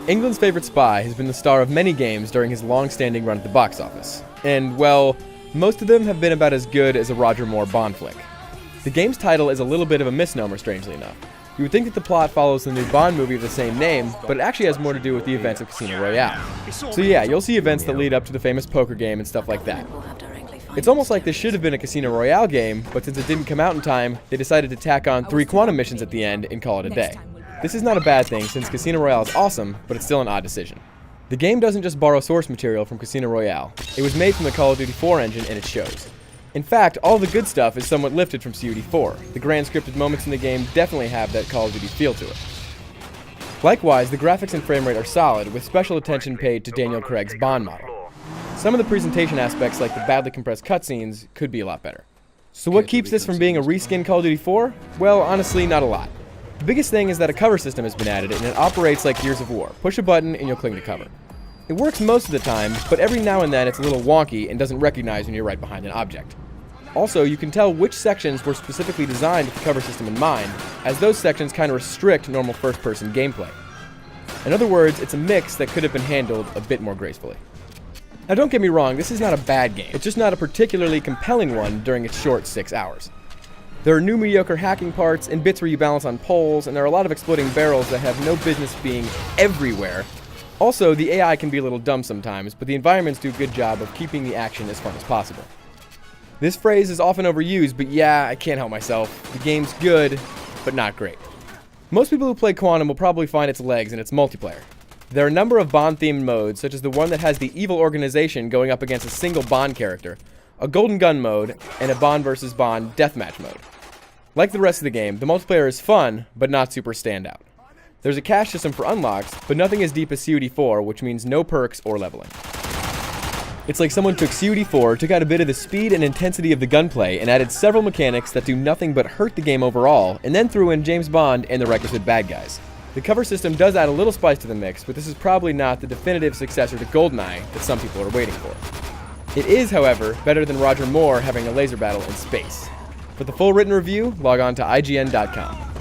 England's favorite spy has been the star of many games during his long-standing run at the box office. And, well, most of them have been about as good as a Roger Moore Bond flick. The game's title is a little bit of a misnomer, strangely enough. You would think that the plot follows the new Bond movie of the same name, but it actually has more to do with the events of Casino Royale. So yeah, you'll see events that lead up to the famous poker game and stuff like that. It's almost like this should have been a Casino Royale game, but since it didn't come out in time, they decided to tack on 3 quantum missions at the end and call it a day. This is not a bad thing, since Casino Royale is awesome, but it's still an odd decision. The game doesn't just borrow source material from Casino Royale. It was made from the Call of Duty 4 engine, and it shows. In fact, all the good stuff is somewhat lifted from COD 4. The grand scripted moments in the game definitely have that Call of Duty feel to it. Likewise, the graphics and frame rate are solid, with special attention paid to Daniel Craig's Bond model. Some of the presentation aspects, like the badly compressed cutscenes, could be a lot better. So what keeps this from being a reskin Call of Duty 4? Well, honestly, not a lot. The biggest thing is that a cover system has been added, and it operates like Gears of War. Push a button and you'll cling to cover. It works most of the time, but every now and then it's a little wonky and doesn't recognize when you're right behind an object. Also, you can tell which sections were specifically designed with the cover system in mind, as those sections kind of restrict normal first-person gameplay. In other words, it's a mix that could have been handled a bit more gracefully. Now don't get me wrong, this is not a bad game, it's just not a particularly compelling one during its short 6 hours. There are new mediocre hacking parts, and bits where you balance on poles, and there are a lot of exploding barrels that have no business being everywhere. Also, the AI can be a little dumb sometimes, but the environments do a good job of keeping the action as fun as possible. This phrase is often overused, but yeah, I can't help myself. The game's good, but not great. Most people who play Quantum will probably find its legs in its multiplayer. There are a number of Bond-themed modes, such as the one that has the evil organization going up against a single Bond character, a Golden Gun mode, and a Bond vs. Bond deathmatch mode. Like the rest of the game, the multiplayer is fun, but not super standout. There's a cash system for unlocks, but nothing as deep as COD 4, which means no perks or leveling. It's like someone took COD 4, took out a bit of the speed and intensity of the gunplay, and added several mechanics that do nothing but hurt the game overall, and then threw in James Bond and the requisite bad guys. The cover system does add a little spice to the mix, but this is probably not the definitive successor to GoldenEye that some people are waiting for. It is, however, better than Roger Moore having a laser battle in space. For the full written review, log on to IGN.com.